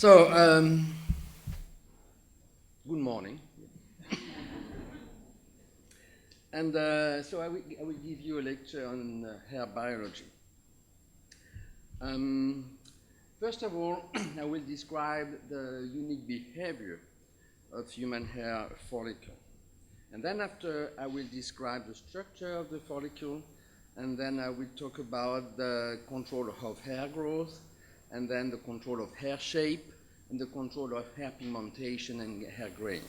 So, good morning. And so I will give you a lecture on hair biology. First of all, I will describe the unique behavior of human hair follicle. And then after, I will describe the structure of the follicle, and then I will talk about the control of hair growth, and then the control of hair shape, and the control of hair pigmentation and hair graying.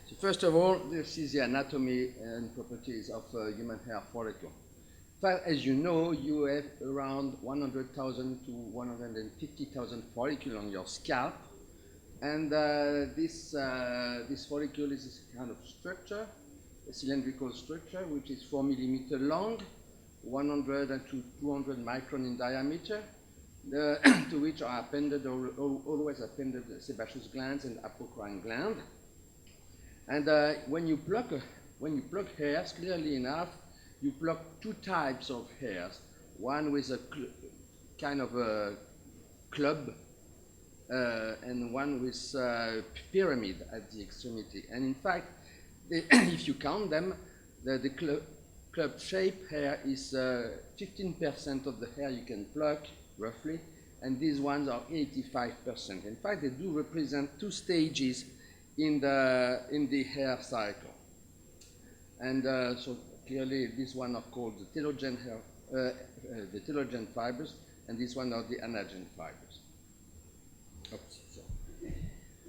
So first of all, this is the anatomy and properties of human hair follicle. But as you know, you have around 100,000 to 150,000 follicles on your scalp, and this follicle is this kind of structure, a cylindrical structure, which is 4 millimeter long, 100 to 200 micron in diameter, to which are appended, always appended sebaceous glands and apocrine gland. And when you pluck hairs, clearly enough, you pluck two types of hairs. One with a kind of a club, and one with a pyramid at the extremity. And in fact, if you count them, the club shape hair is 15% of the hair you can pluck, roughly, and these ones are 85%. In fact, they do represent two stages in the hair cycle. And so clearly, this one are called the telogen the telogen fibers, and this one are the anagen fibers. Oops, so.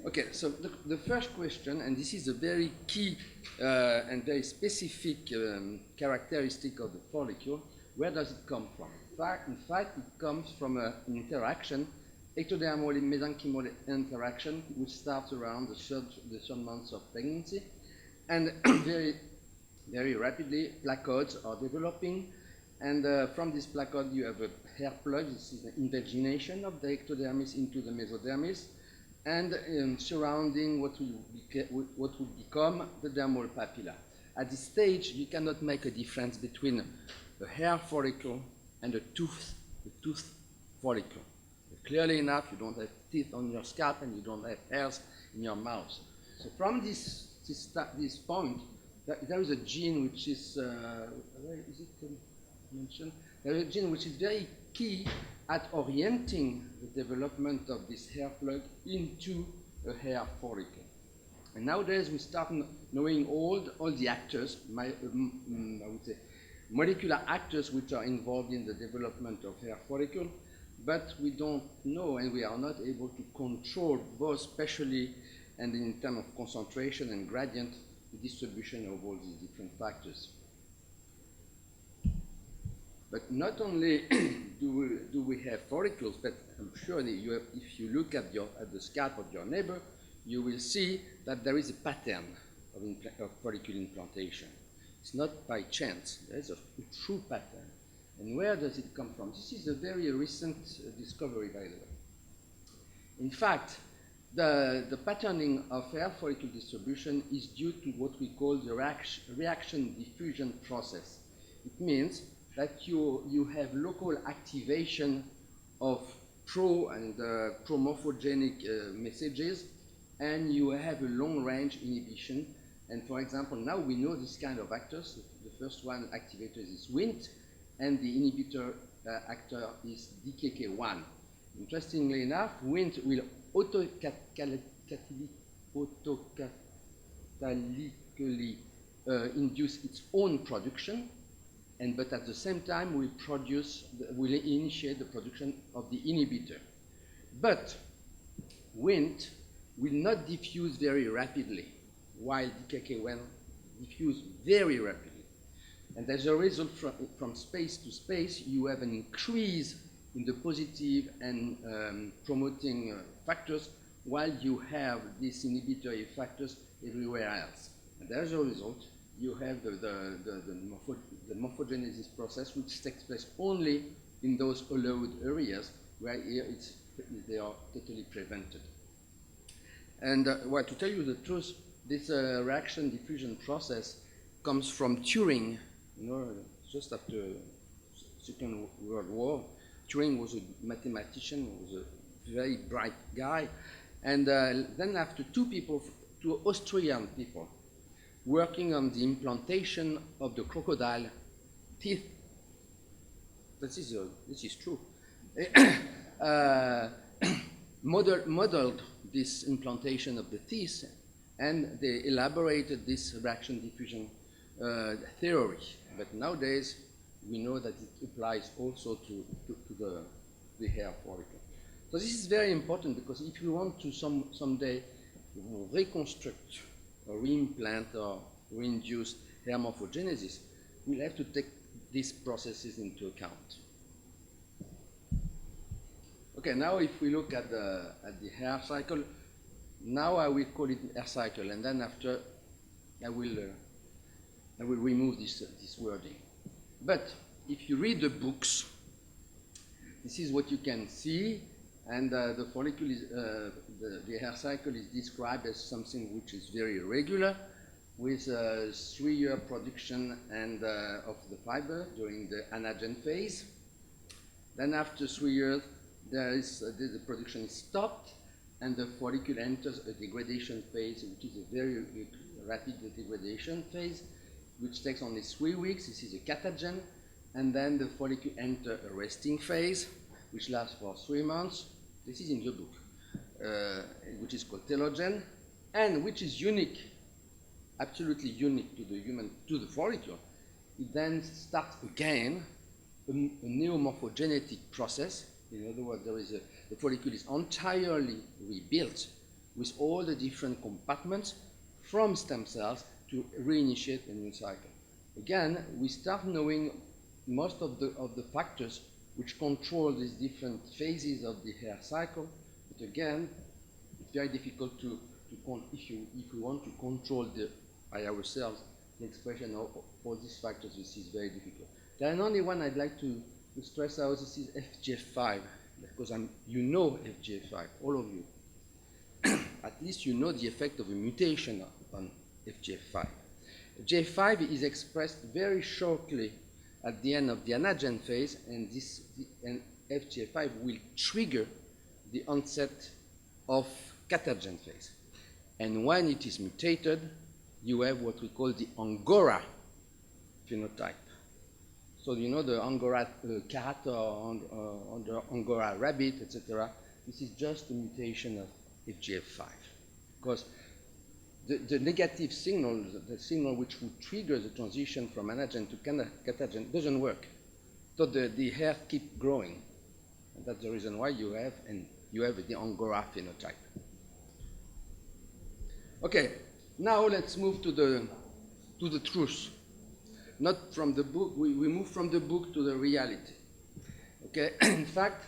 Okay, so the first question, and this is a very key and very specific characteristic of the follicle, where does it come from? In fact, it comes from an interaction, ectodermal and mesenchymal interaction, which starts around the third month of pregnancy, and very rapidly, placoids are developing, and from this placoid you have a hair plug. This is the invagination of the ectodermis into the mesodermis, and surrounding what will become the dermal papilla. At this stage, you cannot make a difference between a hair follicle and a tooth follicle. Clearly enough, you don't have teeth on your scalp and you don't have hairs in your mouth. So from this point, there is a gene which is, where is it mentioned? There is a gene which is very key at orienting the development of this hair plug into a hair follicle. And nowadays we start knowing all the actors, I would say, molecular actors which are involved in the development of hair follicle, but we don't know and we are not able to control both spatially and in terms of concentration and gradient the distribution of all these different factors. But not only do we have follicles, but I'm sure that if you look at the scalp of your neighbor, you will see that there is a pattern of follicle implantation. It's not by chance. There is a true pattern. And where does it come from? This is a very recent discovery, by the way. In fact, the patterning of hair follicle distribution is due to what we call the reaction diffusion process. It means that you have local activation of and pro-morphogenic messages, and you have a long-range inhibition. And for example, now we know this kind of actors. The first one activator is Wnt, and the inhibitor actor is DKK1. Interestingly enough, Wnt will autocatalytically induce its own production, but at the same time will initiate the production of the inhibitor. But Wnt will not diffuse very rapidly, while DKK1 diffuse very rapidly. And as a result, from space to space, you have an increase in the positive and promoting factors, while you have these inhibitory factors everywhere else. And as a result, you have the morphogenesis process, which takes place only in those allowed areas, where here they are totally prevented. And well, to tell you the truth, this reaction diffusion process comes from Turing. You know, just after the Second World War, Turing was a mathematician, was a very bright guy. And then after two Austrian people, working on the implantation of the crocodile teeth. This is true. Modeled this implantation of the teeth, and they elaborated this reaction diffusion theory. But nowadays, we know that it applies also to the hair follicle. So this is very important, because if you want to someday reconstruct or reimplant or reinduce hair morphogenesis, we'll have to take these processes into account. Okay, now if we look at the hair cycle, now I will call it hair cycle, and then after I will remove this wording. But if you read the books, this is what you can see, and the follicle is the hair cycle is described as something which is very irregular, with 3-year production and of the fiber during the anagen phase. Then after 3 years, the production is stopped, and the follicle enters a degradation phase, which is a very rapid degradation phase, which takes only 3 weeks. This is a catagen. And then the follicle enters a resting phase, which lasts for 3 months. This is in the book, which is called telogen, and which is unique, absolutely unique to the follicle. It then starts again a neomorphogenetic process. In other words, the follicle is entirely rebuilt with all the different compartments from stem cells to reinitiate a new cycle. Again, we start knowing most of the factors which control these different phases of the hair cycle. But again, it's very difficult if we want to control by ourselves the expression of all these factors. This is very difficult. There is only one I'd like to stress out. This is FGF5, because you know FGF5, all of you. At least you know the effect of a mutation on FGF5. FGF5 is expressed very shortly at the end of the anagen phase, and FGF5 will trigger the onset of catagen phase. And when it is mutated, you have what we call the Angora phenotype. So you know the Angora cat or the Angora rabbit, etc. This is just a mutation of FGF5, because the negative signal, the signal which would trigger the transition from anagen to catagen, doesn't work. So the hair keeps growing, and that's the reason why you have the Angora phenotype. Okay, now let's move to the truth. Not from the book. We move from the book to the reality. Okay. In fact,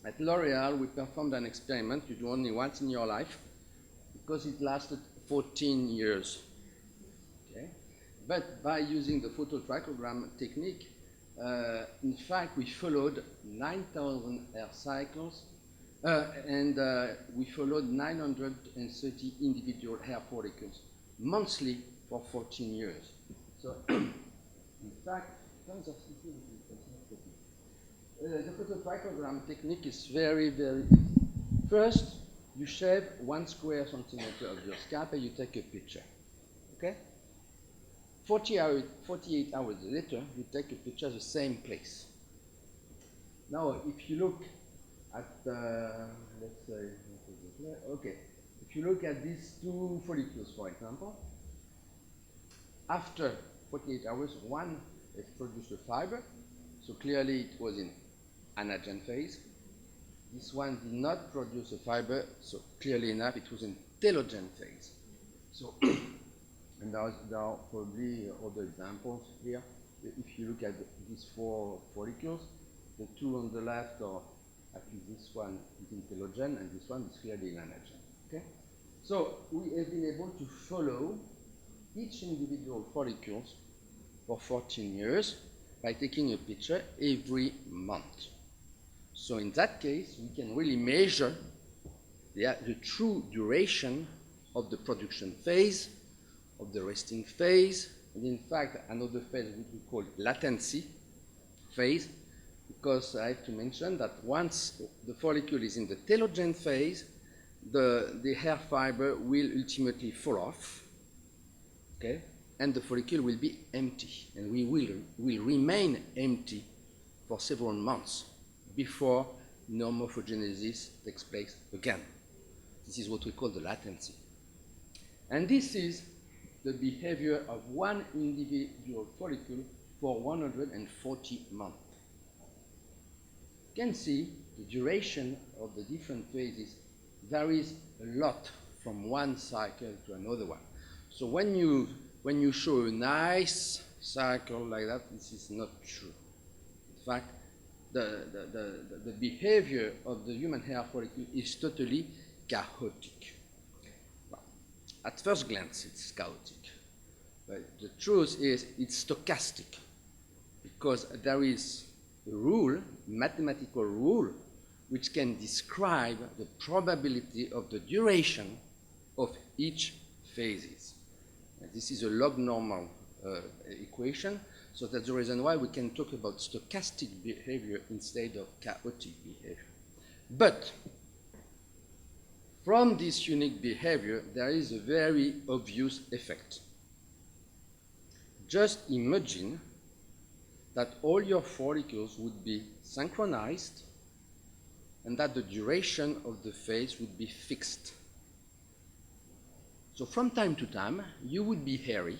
at L'Oréal, we performed an experiment you do only once in your life, because it lasted 14 years. Okay. But by using the phototrichogram technique, in fact, we followed 9,000 hair cycles, and we followed 930 individual hair follicles monthly for 14 years. So, in fact, the phototrichogram technique is very, very easy. First, you shave 1 square centimeter of your scalp and you take a picture. Okay? 48 hours later, you take a picture of the same place. Now, if you look at, let's say, okay, if you look at these 2 follicles, for example, after 48 hours, one has produced a fiber, so clearly it was in anagen phase. This one did not produce a fiber, so clearly enough it was in telogen phase. So, and there are probably other examples here. If you look at these 4 follicles, the 2 on the left are, at least this one is in telogen, and this one is clearly in anagen. Okay? So we have been able to follow each individual follicles for 14 years by taking a picture every month. So in that case, we can really measure the true duration of the production phase, of the resting phase, and in fact another phase which we call latency phase. because I have to mention that once the follicle is in the telogen phase, the hair fiber will ultimately fall off, okay? And the follicle will be empty, and we will remain empty for several months before normorphogenesis takes place again. This is what we call the latency. And this is the behavior of one individual follicle for 140 months. You can see the duration of the different phases varies a lot from one cycle to another one. So when you show a nice cycle like that, this is not true. In fact, the behavior of the human hair follicle is totally chaotic. Well, at first glance, it's chaotic. But the truth is it's stochastic, because there is a rule, mathematical rule, which can describe the probability of the duration of each phases. And this is a log normal equation, so that's the reason why we can talk about stochastic behavior instead of chaotic behavior. But from this unique behavior, there is a very obvious effect. Just imagine that all your follicles would be synchronized and that the duration of the phase would be fixed. So from time to time, you would be hairy,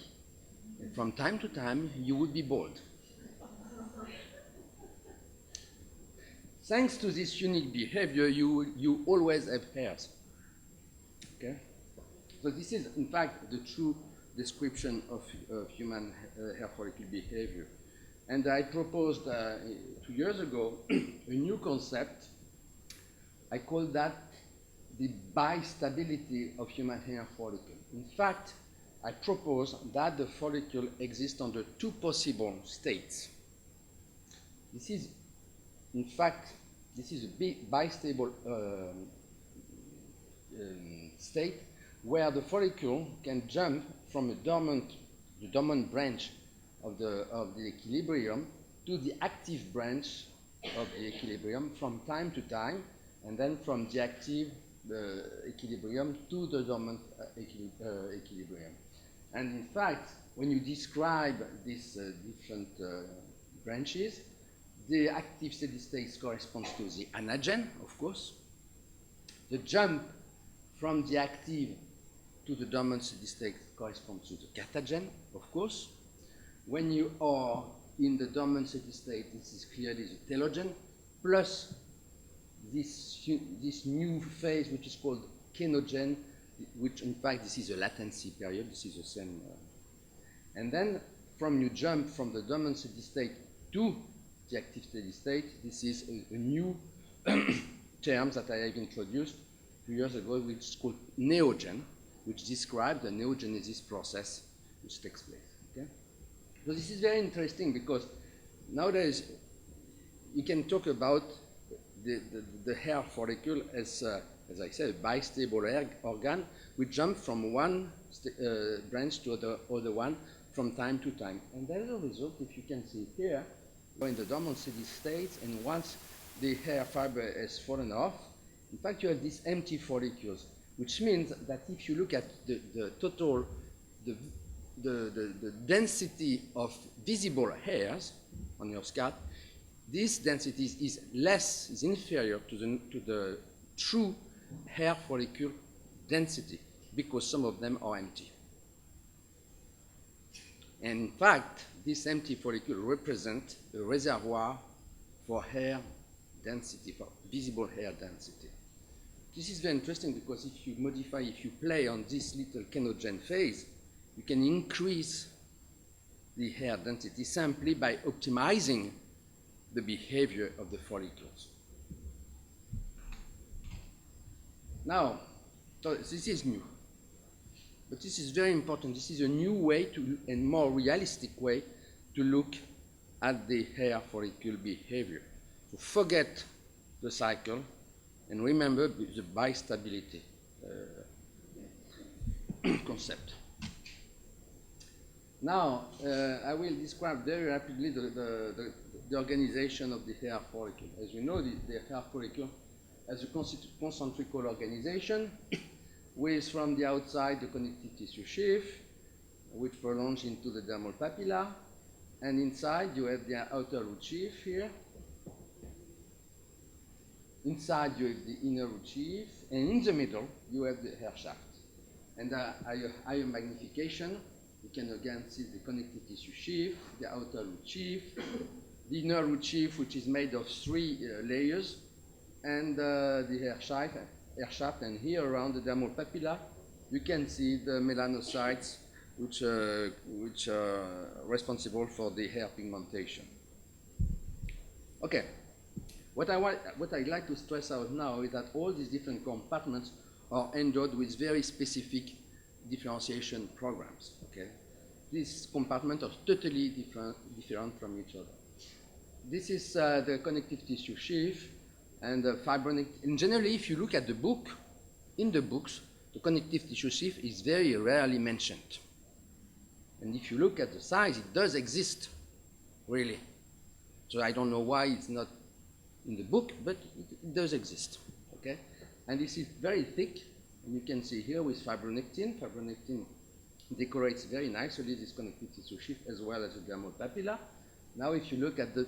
and from time to time, you would be bald. Thanks to this unique behavior, you always have hairs. Okay? So this is, in fact, the true description of human hair follicle behavior. And I proposed 2 years ago a new concept. I call that the bistability of human hair follicle. In fact, I propose that the follicle exists under two possible states. This is, in fact, this is a bistable state where the follicle can jump from the dormant branch of the equilibrium to the active branch of the equilibrium from time to time, and then from the active equilibrium to the dormant equilibrium. And in fact, when you describe these different branches, the active steady state corresponds to the anagen, of course. The jump from the active to the dormant steady state corresponds to the catagen, of course. When you are in the dormant steady state, this is clearly the telogen, plus this new phase, which is called kenogen, which in fact this is a latency period. This is the same. And then from you jump from the dormant steady state to the active steady state, this is a new term that I have introduced 2 years ago, which is called neogen, which describes the neogenesis process which takes place. Okay? So this is very interesting because nowadays you can talk about the hair follicle as I said, a bistable organ. We jump from one branch to the other one from time to time. And as a result, if you can see here, we're in the dormant steady state, and once the hair fiber has fallen off, in fact, you have these empty follicles, which means that if you look at the total, the density of visible hairs on your scalp, this density is inferior to the true hair follicle density, because some of them are empty. And in fact, this empty follicle represents a reservoir for hair density, for visible hair density. This is very interesting because if you play on this little kenogen phase, you can increase the hair density simply by optimizing the behavior of the follicles. Now, so this is new, but this is very important. This is a new way and more realistic way to look at the hair follicle behavior. So forget the cycle and remember the bistability concept. Now, I will describe very rapidly the the organization of the hair follicle. As you know, the hair follicle has a concentrical organization with, from the outside, the connective tissue sheath, which prolongs into the dermal papilla, and inside you have the outer root sheath here. Inside you have the inner root sheath, and in the middle you have the hair shaft. And at higher magnification, you can again see the connective tissue sheath, the outer root sheath, the inner root sheath, which is made of 3 layers, and the hair shaft, and here around the dermal papilla, you can see the melanocytes, which are responsible for the hair pigmentation. Okay, what I'd like to stress out now is that all these different compartments are endowed with very specific differentiation programs. Okay, these compartments are totally different from each other. This is the connective tissue sheath and the fibronectin. And generally, if you look at the book, in the books, the connective tissue sheath is very rarely mentioned. And if you look at the size, it does exist, really. So I don't know why it's not in the book, but it does exist. Okay, and this is very thick, and you can see here with fibronectin. Fibronectin decorates very nicely this connective tissue sheath as well as the dermal papilla. Now, if you look at the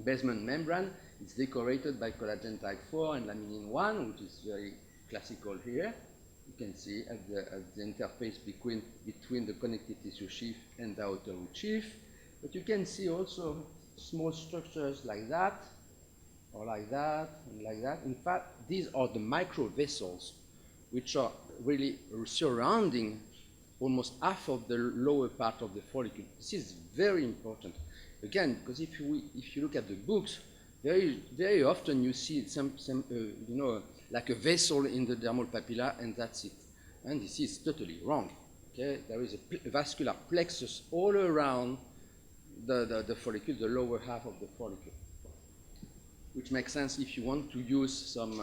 basement membrane, it's decorated by collagen type 4 and laminin 1, which is very classical here. You can see at the interface between the connective tissue sheath and the outer root sheath. But you can see also small structures like that, or like that, and like that. In fact, these are the microvessels, which are really surrounding almost half of the lower part of the follicle. This is very important. Again, because if you look at the books, very often you see some like a vessel in the dermal papilla, and that's it. And this is totally wrong. Okay, there is a vascular plexus all around the follicle, the lower half of the follicle, which makes sense if you want to use some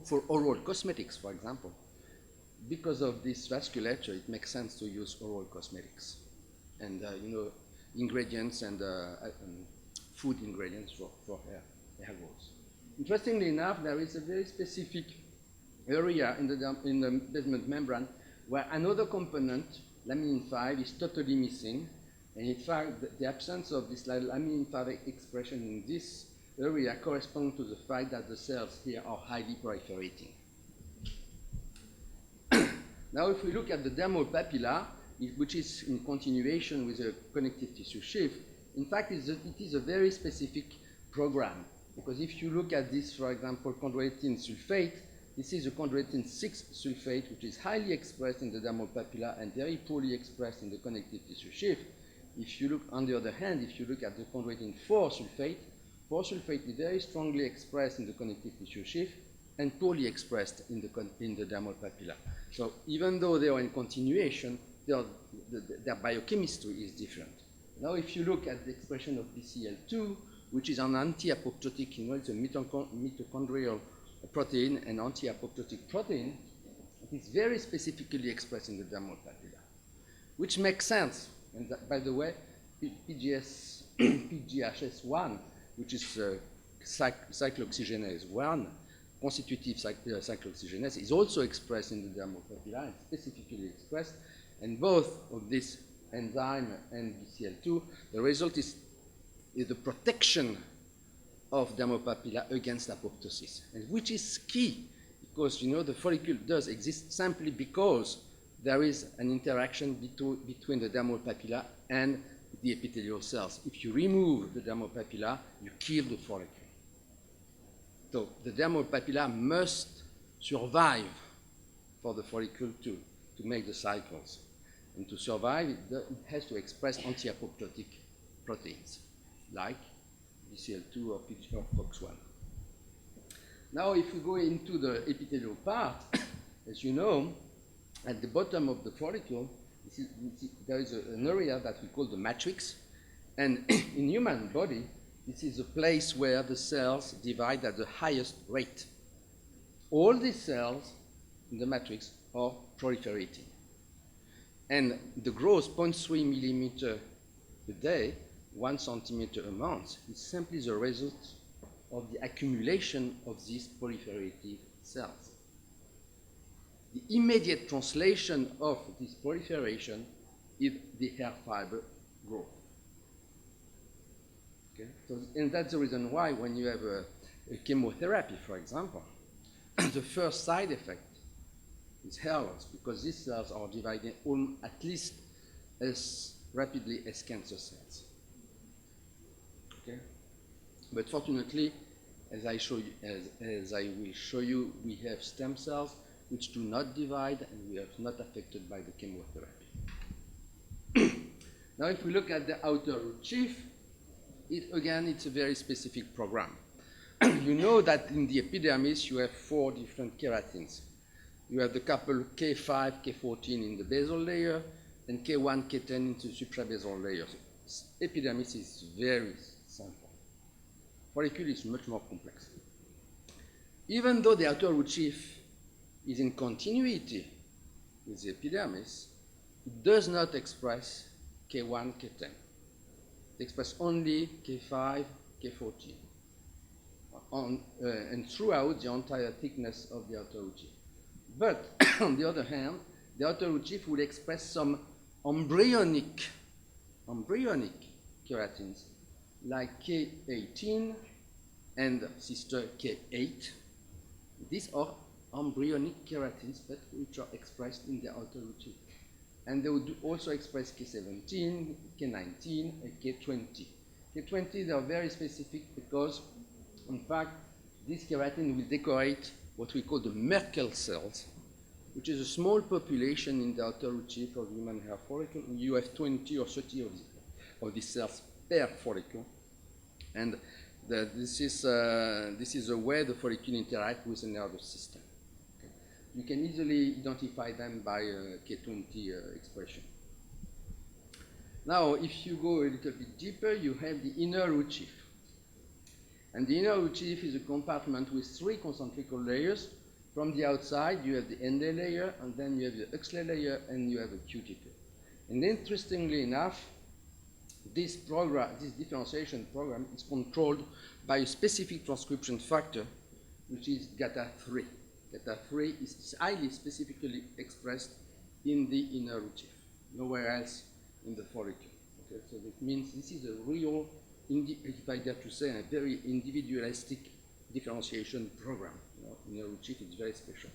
for oral cosmetics, for example. Because of this vasculature, it makes sense to use oral cosmetics and ingredients and food ingredients for hair growth. Interestingly enough, there is a very specific area in the basement membrane where another component, laminin 5, is totally missing. And in fact, the absence of this laminin 5 expression in this area corresponds to the fact that the cells here are highly proliferating. Now, if we look at the dermal papilla, which is in continuation with the connective tissue sheath, in fact, it is a very specific program. Because if you look at this, for example, chondroitin sulfate, this is a chondroitin 6 sulfate, which is highly expressed in the dermal papilla and very poorly expressed in the connective tissue sheath. If you look, on the other hand, if you look at the chondroitin 4 sulfate is very strongly expressed in the connective tissue sheath and poorly expressed in the dermal papilla. So even though they are in continuation, their biochemistry is different. Now, if you look at the expression of BCL2, which is an anti-apoptotic, it's a mitochondrial protein, an anti-apoptotic protein, it is very specifically expressed in the dermal papilla, which makes sense. And that, by the way, PGHS1, which is cyclooxygenase 1, constitutive cyclooxygenase, is also expressed in the dermal papilla and specifically expressed. And both of this enzyme and BCL2, the result is the protection of dermal papilla against apoptosis, and which is key because the follicle does exist simply because there is an interaction between the dermal papilla and the epithelial cells. If you remove the dermal papilla, you kill the follicle. So the dermal papilla must survive for the follicle to make the cycles. And to survive, it has to express anti-apoptotic proteins like BCL2 or COX-1. Now, if we go into the epithelial part, as you know, at the bottom of the follicle, there is an area that we call the matrix. And in human body, this is a place where the cells divide at the highest rate. All these cells in the matrix are proliferating. And the growth 0.3 millimeter a day, 1 centimeter amount, is simply the result of the accumulation of these proliferative cells. The immediate translation of this proliferation is the hair fiber growth. Okay? So, and that's the reason why when you have a chemotherapy, for example, the first side effect is hair loss, because these cells are dividing at least as rapidly as cancer cells. Okay? But fortunately, as I will show you, we have stem cells which do not divide, and we are not affected by the chemotherapy. Now, if we look at the outer root sheath, again, it's a very specific program. You know that in the epidermis, you have 4 different keratins. You have the couple K5, K14 in the basal layer, and K1, K10 in the suprabasal layer. Epidermis is very simple. Follicle is much more complex. Even though the outer root sheath is in continuity with the epidermis, it does not express K1, K10. It expresses only K5, K14, and throughout the entire thickness of the outer root sheath. But on the other hand, the outer root sheath will express some embryonic keratins like K18 and sister K8. These are embryonic keratins which are expressed in the outer root sheath. And they would also express K17, K19, and K20. K20, they are very specific because, in fact, this keratin will decorate what we call the Merkel cells, which is a small population in the outer root sheath of human hair follicle. You have 20 or 30 of these cells per follicle. And this is the way the follicle interacts with the nervous system. Okay. You can easily identify them by K20 expression. Now, if you go a little bit deeper, you have the inner root sheath. And the inner root sheath is a compartment with 3 concentrical layers. From the outside, you have the ende layer, and then you have the Huxley layer, and you have a cuticle. And interestingly enough, this differentiation program is controlled by a specific transcription factor, which is GATA3. GATA3 is highly specifically expressed in the inner root sheath, nowhere else in the follicle. Okay? So that means this is a real, if I dare to say, a very individualistic differentiation program. You know, inner root sheath is very special.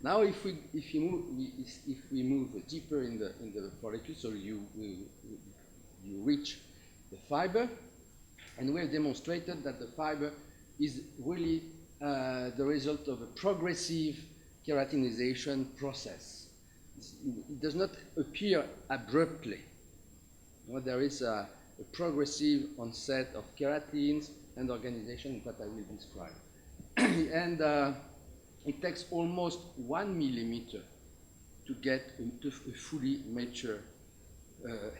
Now, if we move deeper in the follicle, so you reach the fiber, and we have demonstrated that the fiber is really the result of a progressive keratinization process. It does not appear abruptly. You know, there is a progressive onset of keratins and organization that I will describe. And it takes almost 1 millimeter to get into a fully mature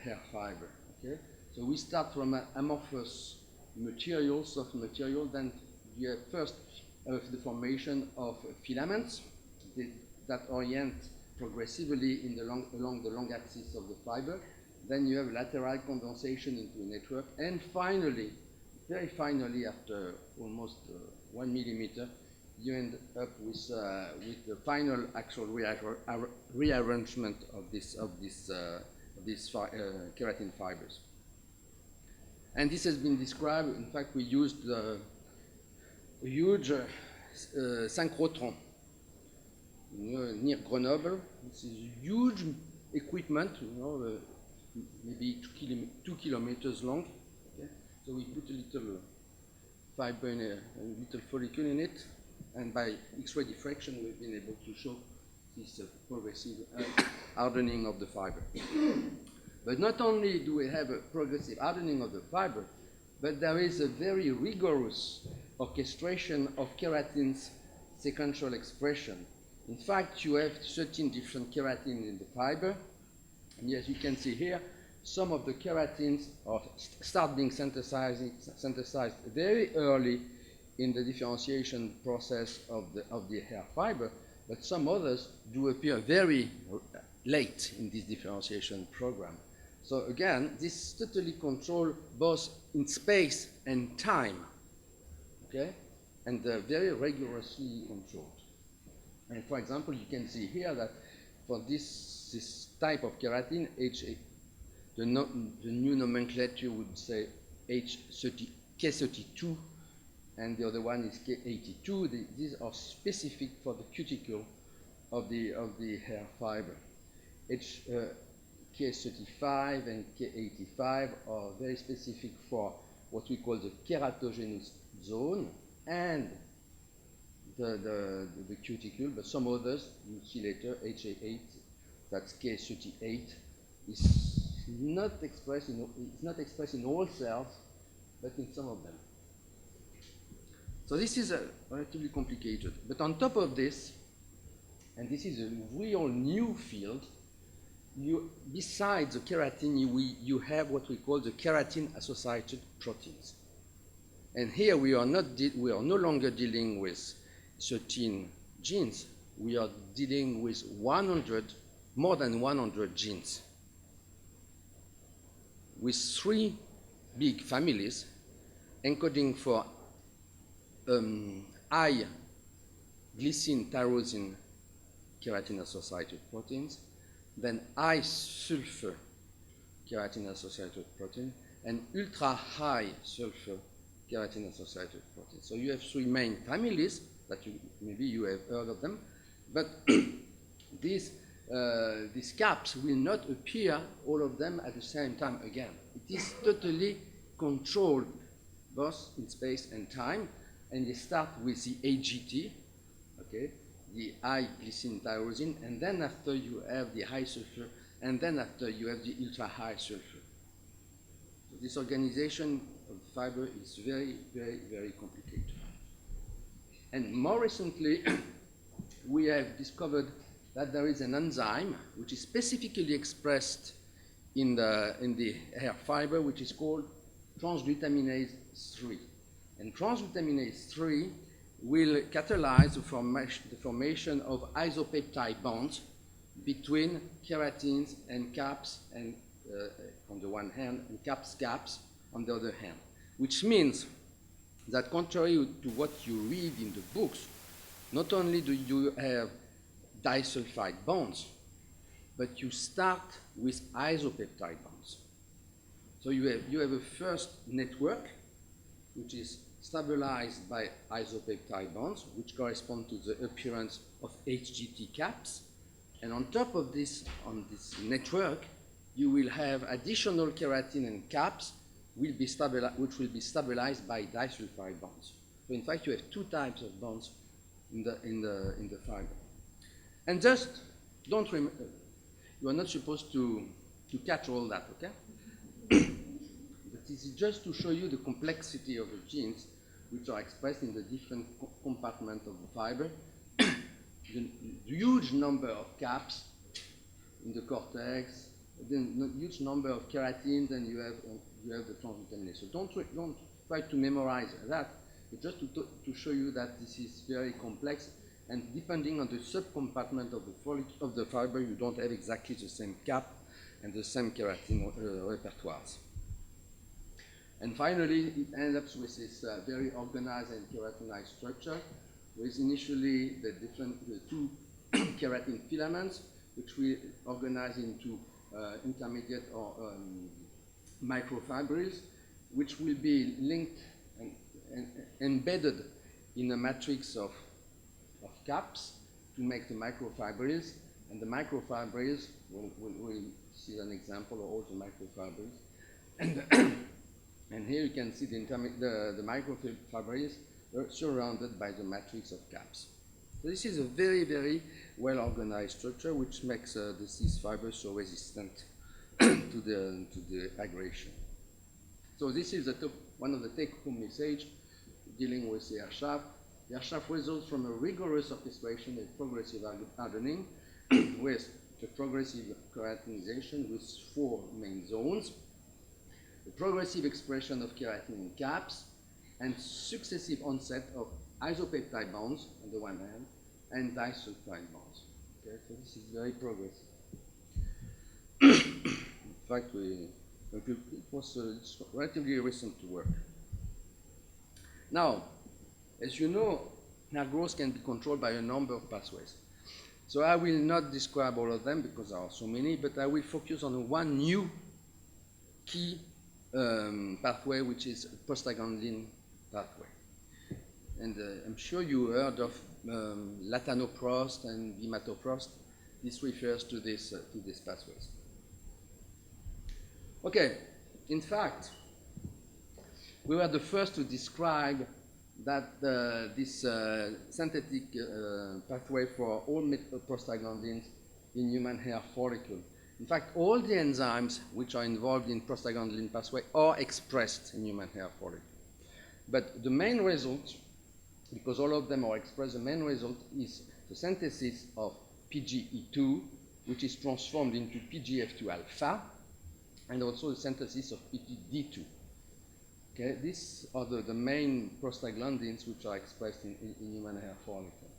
hair fiber. Okay? So we start from an amorphous material, soft material, then you have first the formation of filaments that orient progressively along the long axis of the fiber. Then you have lateral condensation into a network, and finally, very finally, after almost 1 millimeter, you end up with the final actual rearrangement of these keratin fibers. And this has been described. In fact, we used a huge synchrotron near Grenoble. This is huge equipment, maybe 2 kilometers long. Okay? So we put a little fiber in a little follicle in it, and by X-ray diffraction, we've been able to show this progressive hardening of the fiber. But not only do we have a progressive hardening of the fiber, but there is a very rigorous orchestration of keratin's sequential expression. In fact, you have 13 different keratins in the fiber, and as you can see here, some of the keratins start being synthesized very early in the differentiation process of the hair fiber, but some others do appear very late in this differentiation program. So again, this totally controlled both in space and time, okay? And they're very rigorously controlled. And for example, you can see here that for this type of keratin, the new nomenclature would say K32, and the other one is K82. These are specific for the cuticle of the hair fiber. K35 and K85 are very specific for what we call the keratogenous zone and the cuticle, but some others, you'll see later, HA8, that's K38, is not expressed in all cells, but in some of them. So this is relatively complicated. But on top of this, and this is a real new field, besides the keratin, you have what we call the keratin-associated proteins. And here we are no longer dealing with 13 genes. We are dealing with more than 100 genes, with 3 big families encoding for high glycine tyrosine keratin-associated proteins, then high sulfur keratin-associated protein, and ultra-high sulfur keratin-associated protein. So you have 3 main families that maybe you have heard of them, but these caps will not appear, all of them, at the same time again. It is totally controlled both in space and time, and they start with the AGT, okay, the high glycine tyrosine, and then after you have the high sulfur, and then after you have the ultra-high sulfur. So this organization of fiber is very, very, very complicated. And more recently, we have discovered that there is an enzyme which is specifically expressed in the hair fiber, which is called transglutaminase 3. And transglutaminase 3 will catalyze the formation of isopeptide bonds between keratins and caps, and on the one hand, and caps on the other hand, which means that contrary to what you read in the books, not only do you have disulfide bonds, but you start with isopeptide bonds. So you have a first network, which is stabilized by isopeptide bonds, which correspond to the appearance of HGT caps. And on top of this, on this network, you will have additional keratin and caps which will be stabilized by disulfide bonds. So in fact, you have 2 types of bonds in the fiber. And just don't remember, you are not supposed to catch all that, okay? But this is just to show you the complexity of the genes which are expressed in the different compartments of the fiber. The huge number of caps in the cortex, then huge number of keratins, and you have the transglutaminase. So don't try to memorize that, but just to show you that this is very complex, and depending on the subcompartment of the fiber, you don't have exactly the same cap and the same keratin repertoires. And finally, it ends up with this very organized and keratinized structure, with initially the 2 keratin filaments, which we organize into intermediate or microfibrils, which will be linked and embedded in a matrix of caps to make the microfibrils. And the microfibrils, we'll see an example of all the microfibrils. And here you can see the microfibrils are surrounded by the matrix of caps. So this is a very, very well-organized structure which makes these fibers so resistant to the aggression. So this is one of the take-home messages dealing with the air shaft. The air shaft results from a rigorous orchestration and progressive hardening with the progressive keratinization with 4 main zones, the progressive expression of keratin in caps, and successive onset of isopeptide bonds on the one hand, and disulfide bonds. Okay, so this is very progressive. fact, it was it's relatively recent work. Now, as you know, hair growth can be controlled by a number of pathways. So I will not describe all of them because there are so many, but I will focus on one new key pathway, which is prostaglandin pathway. And I'm sure you heard of latanoprost and bimatoprost. This refers to these pathways. Okay, in fact, we were the first to describe that this synthetic pathway for all prostaglandins in human hair follicle. In fact, all the enzymes which are involved in prostaglandin pathway are expressed in human hair follicle. But the main result, because all of them are expressed, the main result is the synthesis of PGE2, which is transformed into PGF2 alpha, and also the synthesis of PGD2. Okay, these are the main prostaglandins which are expressed in human hair follicle.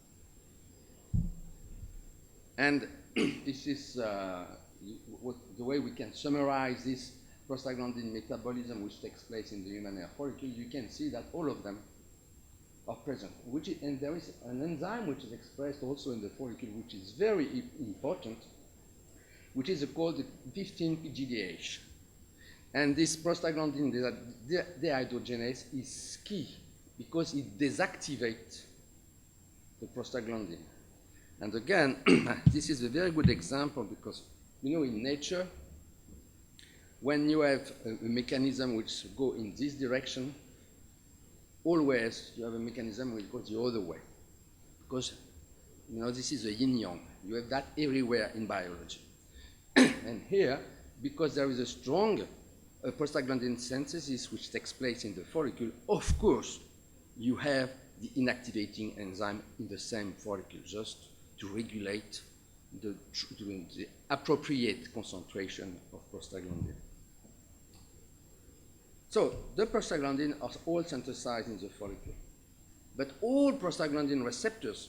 And this is the way we can summarize this prostaglandin metabolism which takes place in the human hair follicle. You can see that all of them are present. And there is an enzyme which is expressed also in the follicle, which is very important, which is called the 15-PGDH. And this prostaglandin dehydrogenase is key because it deactivates the prostaglandin. And again, this is a very good example because, you know, in nature, when you have a mechanism which goes in this direction, always you have a mechanism which goes the other way. Because, you know, this is a yin-yang. You have that everywhere in biology. And here, because there is a strong prostaglandin synthesis which takes place in the follicle, of course, you have the inactivating enzyme in the same follicle, just to regulate the appropriate concentration of prostaglandin. So the prostaglandin are all synthesized in the follicle, but all prostaglandin receptors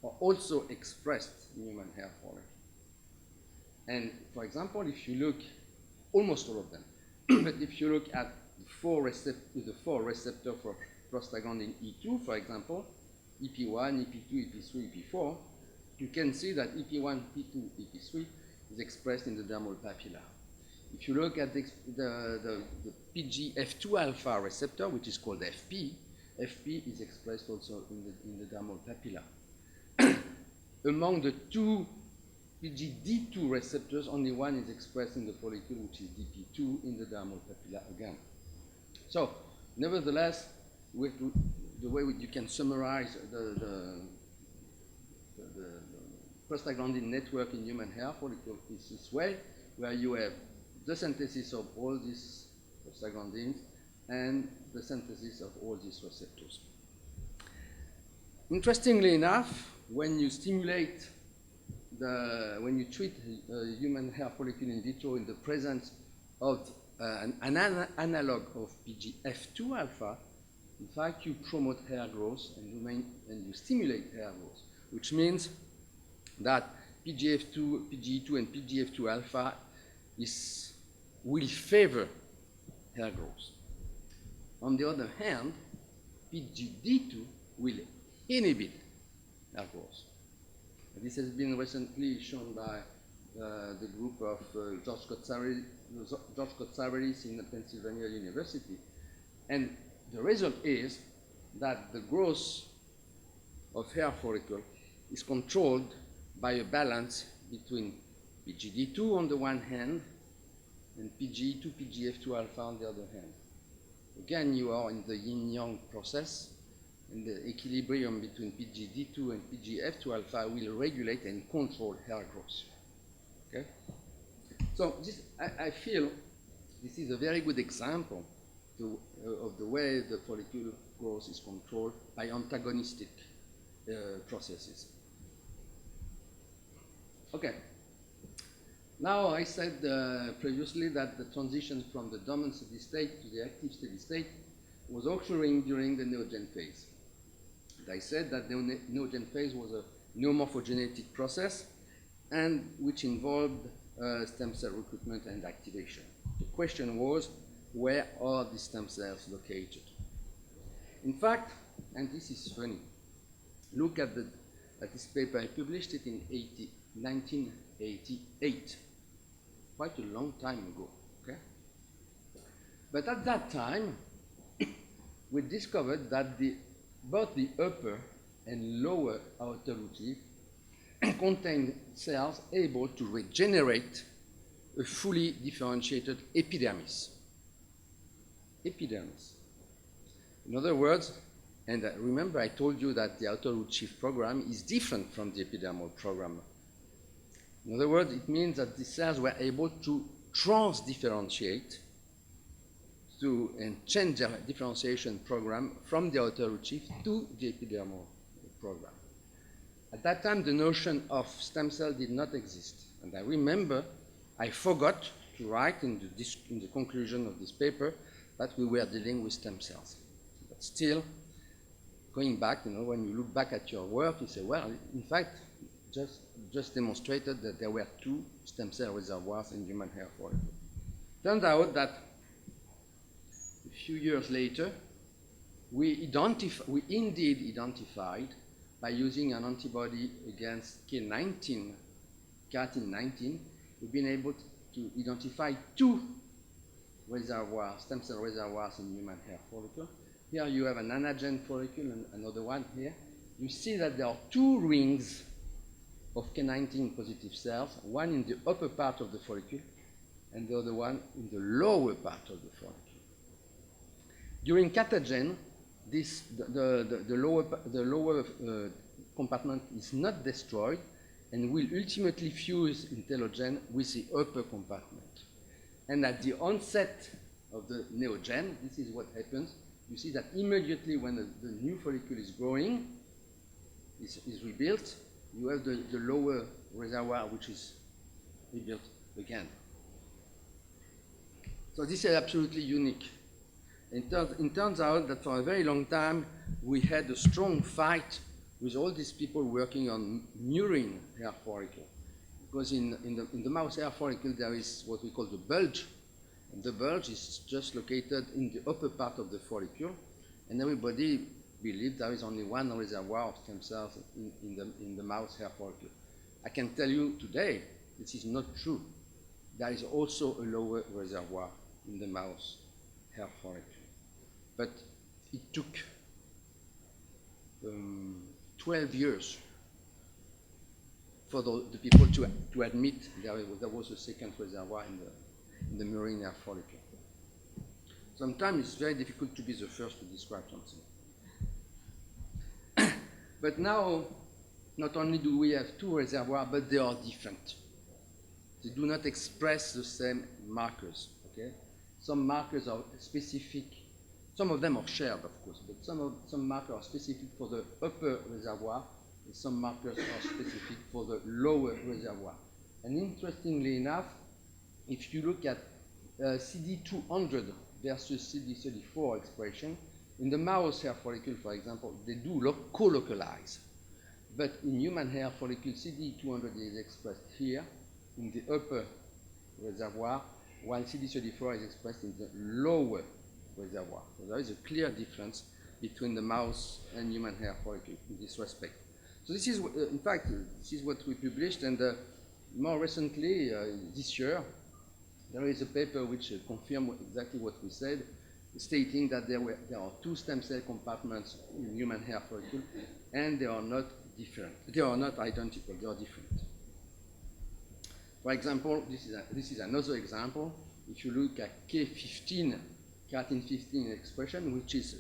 are also expressed in human hair follicle. And for example, if you look, almost all of them, but if you look at the four receptors for prostaglandin E2, for example, EP1, EP2, EP3, EP4, you can see that EP1, EP2, EP3 is expressed in the dermal papilla. If you look at the PGF2 alpha receptor, which is called FP, FP is expressed also in the dermal papilla. Among the two PGD2 receptors, only one is expressed in the follicle, which is DP2 in the dermal papilla again. So, nevertheless, the way you can summarize the prostaglandin network in human hair follicle is this way, where you have the synthesis of all these prostaglandins and the synthesis of all these receptors. Interestingly enough, when you stimulate when you treat human hair follicle in vitro in the presence of an analog of PGF2 alpha, in fact, you promote hair growth and you stimulate hair growth, which means that PGF2, PGE2, and PGF2 alpha will favor hair growth. On the other hand, PGD2 will inhibit hair growth. This has been recently shown by the group of George Kotsarelis in Pennsylvania University. And the result is that the growth of hair follicle is controlled by a balance between PGD2 on the one hand and PGE2, PGF2 alpha on the other hand. Again, you are in the yin-yang process, and the equilibrium between PGD2 and PGF2 alpha will regulate and control hair growth. Okay? So I feel this is a very good example of the way the follicle growth is controlled by antagonistic processes. Okay. Now, I said previously that the transition from the dormant steady state to the active steady state was occurring during the neogen phase. And I said that the neogen phase was a neomorphogenetic process and which involved stem cell recruitment and activation. The question was, where are the stem cells located? In fact, and this is funny, look at this paper. I published it in 1988, quite a long time ago. Okay? But at that time, we discovered that both the upper and lower outer root leaf contain cells able to regenerate a fully differentiated epidermis. Epidermis. In other words, and remember I told you that the outer root sheath program is different from the epidermal program. In other words, it means that the cells were able to trans-differentiate and change their differentiation program from the outer root sheath to the epidermal program. At that time, the notion of stem cell did not exist. And I remember I forgot to write in the conclusion of this paper that we were dealing with stem cells. But still, going back, when you look back at your work, you say, well, in fact, just demonstrated that there were 2 stem cell reservoirs in human hair follicle. Turns out that a few years later, we indeed identified, by using an antibody against K19, keratin19, we've been able to identify 2 reservoirs, stem cell reservoirs in human hair follicle. Here you have an anagen follicle and another one here. You see that there are 2 rings of K19 positive cells, one in the upper part of the follicle and the other one in the lower part of the follicle. During catagen, the lower compartment is not destroyed and will ultimately fuse in telogen with the upper compartment. And at the onset of the neogen, this is what happens. You see that immediately when the new follicle is growing, is rebuilt, you have the lower reservoir which is rebuilt again. So this is absolutely unique. It turns out that for a very long time we had a strong fight with all these people working on murine hair follicle. Because in the mouse hair follicle there is what we call the bulge. And the bulge is just located in the upper part of the follicle. And everybody believes there is only one reservoir of stem cells in the mouse hair follicle. I can tell you today this is not true. There is also a lower reservoir in the mouse hair follicle. But it took 12 years for the people to admit there was a second reservoir in the murine hair follicle. Sometimes it's very difficult to be the first to describe something. But now, not only do we have 2 reservoirs, but they are different. They do not express the same markers. Okay? Some markers are specific. Some of them are shared, of course, but some markers are specific for the upper reservoir, and some markers are specific for the lower reservoir. And interestingly enough, if you look at CD200 versus CD34 expression, in the mouse hair follicle, for example, they do co-localize. But in human hair follicle, CD200 is expressed here in the upper reservoir, while CD34 is expressed in the lower reservoir. So there is a clear difference between the mouse and human hair follicle in this respect. So this is, in fact, this is what we published, and more recently, this year, there is a paper which confirms exactly what we said, stating that there are 2 stem cell compartments in human hair follicle, and they are not different. They are not identical. They are different. For example, this is another example. If you look at K15, keratin 15 expression, which is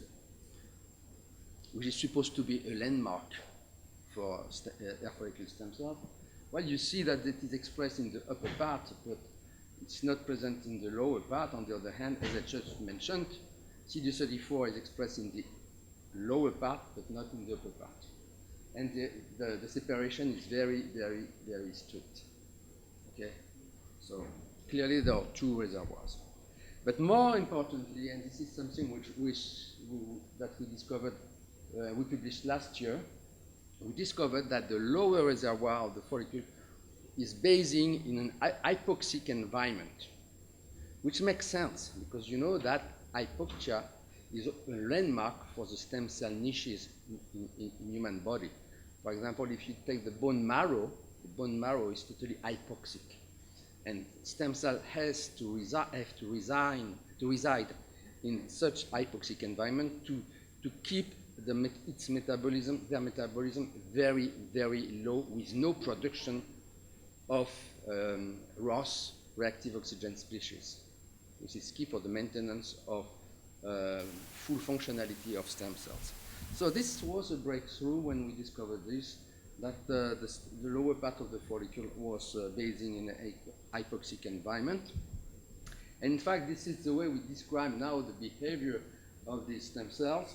supposed to be a landmark for hair follicle stem cells, well, you see that it is expressed in the upper part, but it's not present in the lower part. On the other hand, as I just mentioned, CD34 is expressed in the lower part, but not in the upper part. And the separation is very, very, very strict. Okay? So clearly there are 2 reservoirs. But more importantly, and this is something that we discovered, we published last year, we discovered that the lower reservoir of the follicle is basing in an hypoxic environment, which makes sense because you know that hypoxia is a landmark for the stem cell niches in human body. For example, if you take the bone marrow is totally hypoxic, and stem cell has to reside in such hypoxic environment to keep its metabolism, their metabolism very, very low with no production of ROS, reactive oxygen species, which is key for the maintenance of full functionality of stem cells. So this was a breakthrough when we discovered this, that the lower part of the follicle was basing in an hypoxic environment. And in fact, this is the way we describe now the behavior of these stem cells.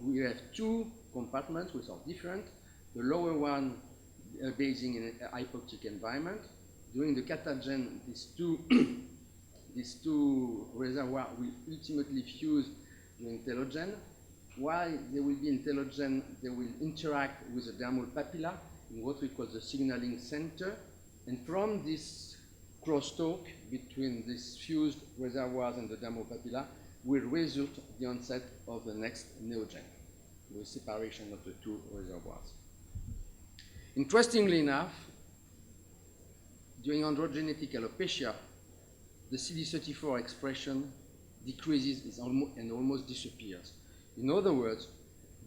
We have two compartments which are different. The lower one basing in a hypoxic environment. During the catagen, these two reservoirs will ultimately fuse during telogen. While they will be in telogen, they will interact with the dermal papilla in what we call the signaling center. And from this crosstalk between these fused reservoirs and the dermal papilla will result the onset of the next neogen, with separation of the two reservoirs. Interestingly enough, during androgenetic alopecia, the CD34 expression decreases and almost disappears. In other words,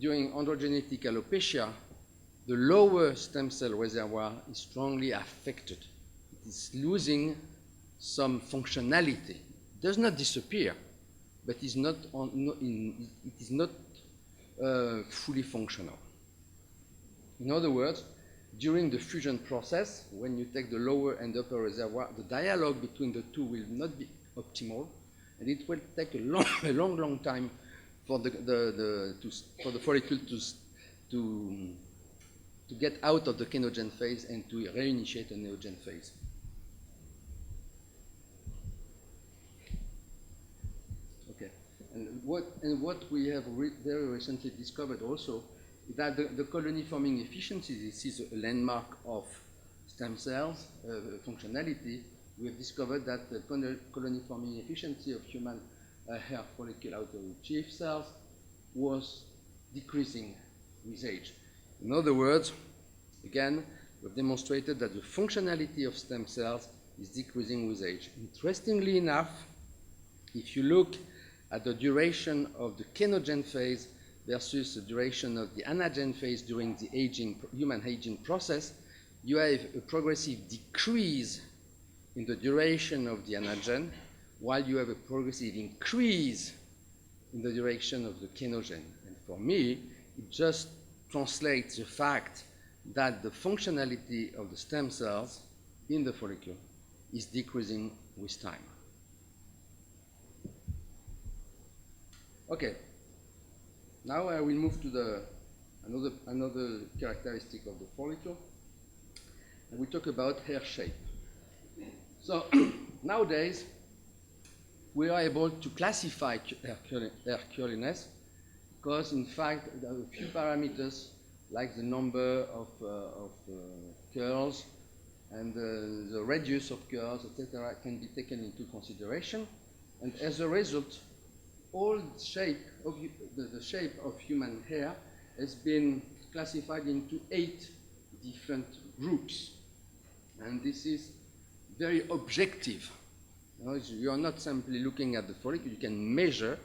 during androgenetic alopecia, the lower stem cell reservoir is strongly affected. It is losing some functionality. It does not disappear, but it is not fully functional. In other words, during the fusion process, when you take the lower and upper reservoir, the dialogue between the two will not be optimal, and it will take a long time for the follicle to get out of the kenogen phase and to reinitiate a neogen phase. Okay, and what we have very recently discovered also is that the colony forming efficiency, this is a landmark of stem cells functionality. We have discovered that the colony forming efficiency of human hair follicle outer root sheath cells was decreasing with age. In other words, again, we've demonstrated that the functionality of stem cells is decreasing with age. Interestingly enough, if you look at the duration of the kenogen phase versus the duration of the anagen phase during the human aging process, you have a progressive decrease in the duration of the anagen, while you have a progressive increase in the duration of the kenogen. And for me, it just translates the fact that the functionality of the stem cells in the follicle is decreasing with time. Okay, now I will move to another characteristic of the follicle, and we talk about hair shape. So nowadays, we are able to classify hair curliness because, in fact, there are a few parameters like the number of curls and the radius of curls, etc., can be taken into consideration. And as a result, all the shape of human hair has been classified into 8 different groups. And this is very objective. You are not simply looking at the follicle, you can measure,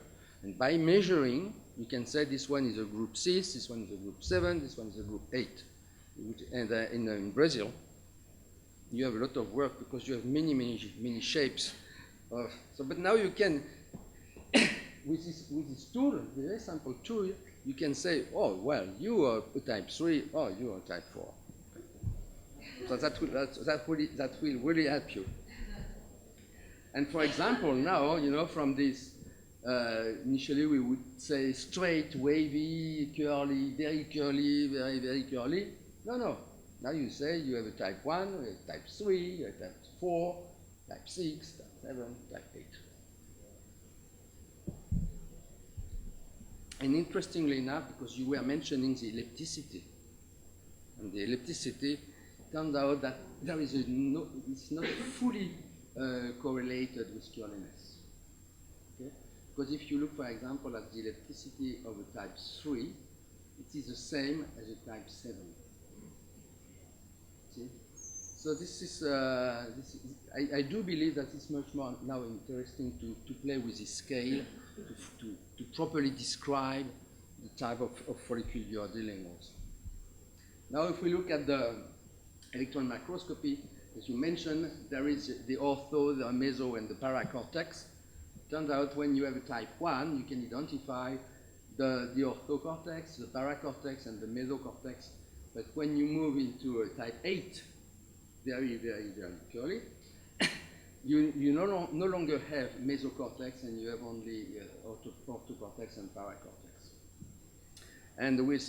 and by measuring, you can say this one is a group 6, this one is a group 7, this one is a group 8. And in Brazil, you have a lot of work because you have many shapes. But now you can, with this tool, the very simple tool, you can say, oh, well, you are a type 3, or you are a type 4. So that will really help you. And for example, now, from this, initially we would say straight, wavy, curly, very, very curly. No. Now you say you have a type 1, you have type 3, you have type 4, type 6, type 7, type 8. And interestingly enough, because you were mentioning the ellipticity, and the ellipticity turned out that there is it's not fully correlated with curliness. Okay? Because if you look, for example, at the electricity of a type 3, it is the same as a type 7. See? So this is, I do believe that it's much more now interesting to play with this scale, to properly describe the type of follicle you are dealing with. Now, if we look at the electron microscopy, as you mentioned, there is the ortho, the meso, and the paracortex. It turns out when you have a type 1, you can identify the orthocortex, the paracortex, and the mesocortex. But when you move into a type 8, very, very, very curly, you no longer have mesocortex, and you have only orthocortex and paracortex. And with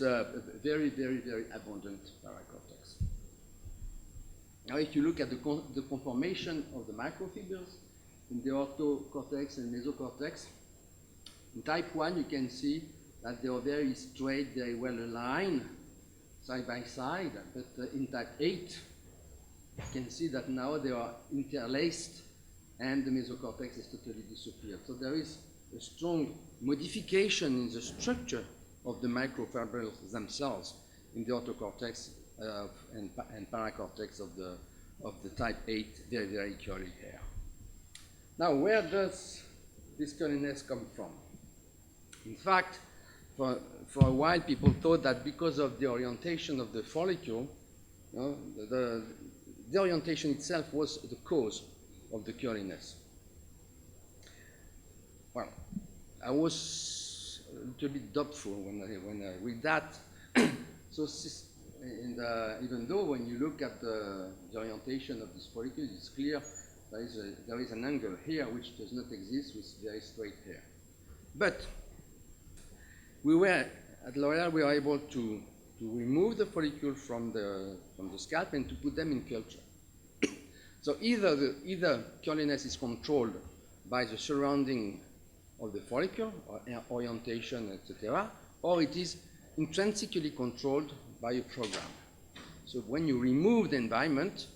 very, very, very abundant paracortex. Now, if you look at the conformation of the microfibers in the orthocortex and mesocortex, in type 1, you can see that they are very straight, very well aligned, side by side. But in type 8, you can see that now they are interlaced and the mesocortex has totally disappeared. So there is a strong modification in the structure of the microfibrils themselves in the orthocortex and paracortex of the type 8 very, very curly hair. Now, where does this curliness come from? In fact, for a while, people thought that because of the orientation of the follicle, the orientation itself was the cause of the curliness. Well, I was a little bit doubtful when I read that. So, even though when you look at the orientation of this follicle, it's clear there is an angle here which does not exist with very straight hair. But at L'Oréal, we were able to remove the follicle from the scalp and to put them in culture. So either curliness is controlled by the surrounding of the follicle, or orientation, etc., or it is intrinsically controlled by a program. So when you remove the environment,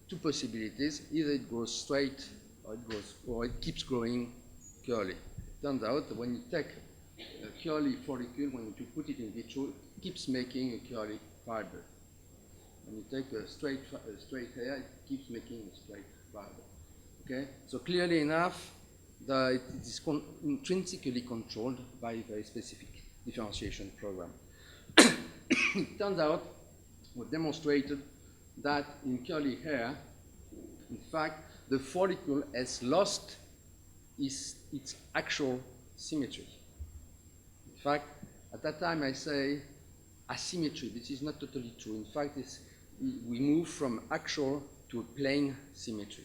two possibilities: either it goes straight, or it keeps growing curly. It turns out that when you take a curly follicle, when you put it in vitro, it keeps making a curly fiber. When you take a straight hair, it keeps making a straight fiber. Okay? So clearly enough, it is intrinsically controlled by a very specific differentiation program. It turns out, we demonstrated that in curly hair, in fact, the follicle has lost its actual symmetry. In fact, at that time I say asymmetry. This is not totally true. In fact, we move from actual to a plane symmetry.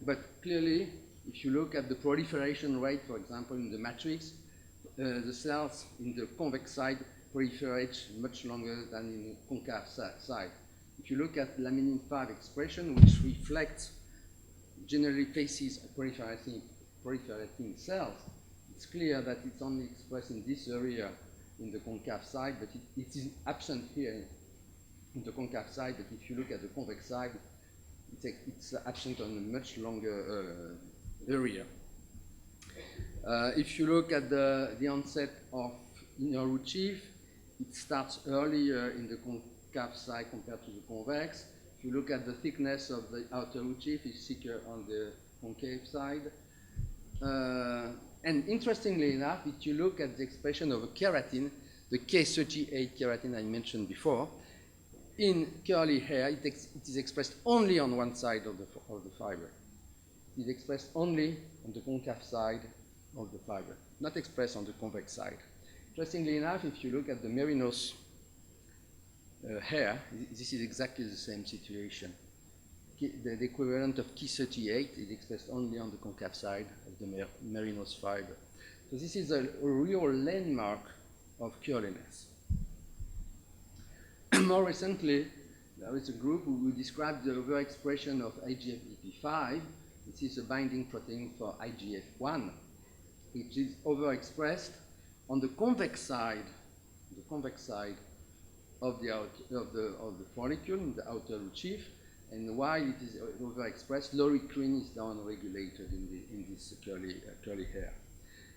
But clearly, if you look at the proliferation rate, for example, in the matrix, the cells in the convex side proliferate much longer than in the concave side. If you look at laminin 5 expression, which reflects, generally faces proliferating cells, it's clear that it's only expressed in this area in the concave side, but it is absent here in the concave side. But if you look at the convex side, it's absent on a much longer area. If you look at the onset of inner root sheath, it starts earlier in the concave side compared to the convex. If you look at the thickness of the outer root sheath, it's thicker on the concave side. And interestingly enough, if you look at the expression of a keratin, the K38 keratin I mentioned before, in curly hair, it is expressed only on one side of the fiber. It is expressed only on the concave side of the fiber, not expressed on the convex side. Interestingly enough, if you look at the merinos hair, this is exactly the same situation. The equivalent of K38 is expressed only on the concave side of the merinos fiber. So this is a real landmark of curliness. More recently, there is a group who described the overexpression of IGF-EP5. This is a binding protein for IGF-1, which is overexpressed on the convex side of the follicle in the outer root sheath, and while it is overexpressed, loricrin is downregulated in this curly hair.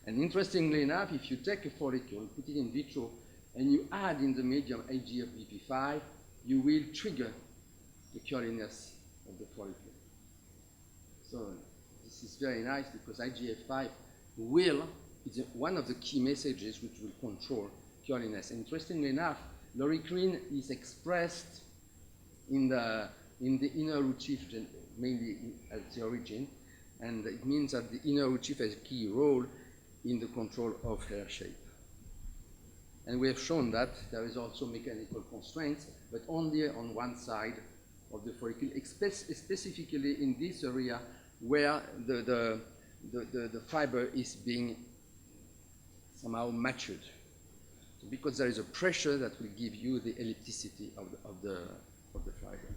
And interestingly enough, if you take a follicle, put it in vitro, and you add in the medium IGF-BP5, you will trigger the curliness of the follicle. So this is very nice because IGF-5 is one of the key messages which will control curliness. Interestingly enough, loricrin is expressed in the inner root sheath, mainly at the origin, and it means that the inner root sheath has a key role in the control of hair shape. And we have shown that there is also mechanical constraints, but only on one side of the follicle, specifically in this area where the fiber is being somehow matured. So because there is a pressure that will give you the ellipticity of the fiber.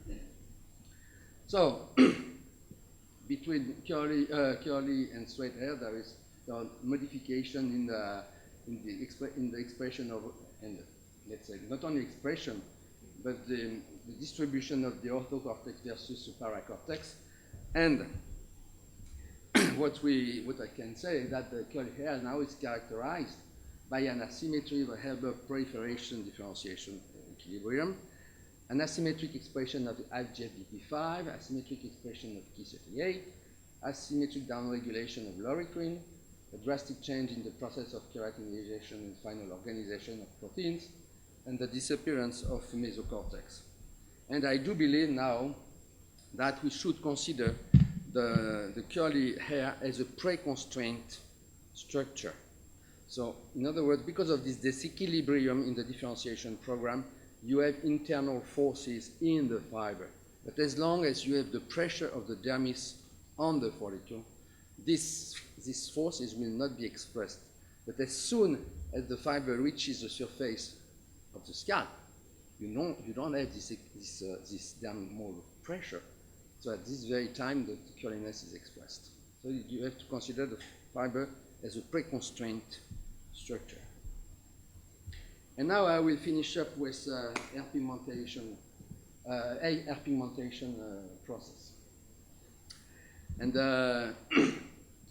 So between curly and straight hair, there is modification in the expression of, and let's say not only expression, but the distribution of the orthocortex versus the paracortex. And what I can say is that the curly hair now is characterized by an asymmetry of a Hilbert proliferation differentiation equilibrium, an asymmetric expression of IGF-BP5, asymmetric expression of Ki38, asymmetric downregulation of loricrin, a drastic change in the process of keratinization and final organization of proteins, and the disappearance of mesocortex. And I do believe now that we should consider the curly hair as a pre-constraint structure. So, in other words, because of this disequilibrium in the differentiation program, you have internal forces in the fiber. But as long as you have the pressure of the dermis on the follicle, these forces will not be expressed. But as soon as the fiber reaches the surface of the scalp, you don't have this dermal pressure. So at this very time, the curliness is expressed. So you have to consider the fiber as a pre-constraint structure. And now I will finish up with hair pigmentation process. And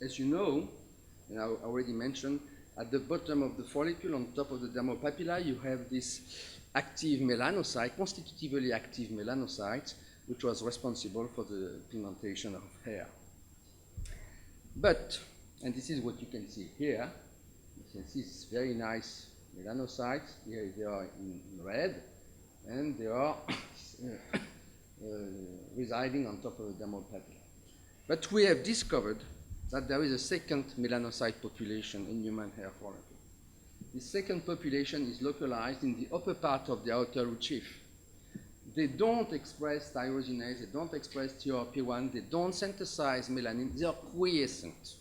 as you know, and I already mentioned, at the bottom of the follicle, on top of the dermal papilla, you have this active melanocyte, constitutively active melanocyte, which was responsible for the pigmentation of hair. But, and this is what you can see here, you can see this very nice melanocytes. Here they are in red, and they are residing on top of the dermal papilla. But we have discovered that there is a second melanocyte population in human hair follicle. This second population is localized in the upper part of the outer root sheath. They don't express tyrosinase, they don't express TRP1, they don't synthesize melanin, they are quiescent.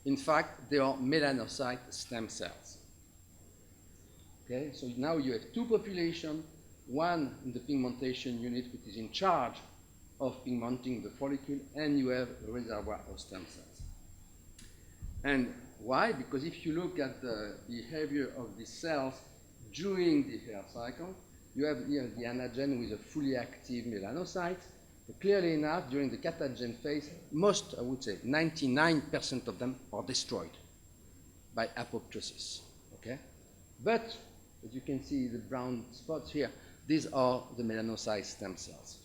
In fact, they are melanocyte stem cells. Okay, so now you have two populations, one in the pigmentation unit which is in charge of pigmenting the follicle, and you have a reservoir of stem cells. And why? Because if you look at the behavior of these cells during the hair cycle, you have here the anagen with a fully active melanocyte. But clearly enough, during the catagen phase, most, I would say, 99% of them are destroyed by apoptosis. Okay? But, as you can see, the brown spots here, these are the melanocyte stem cells.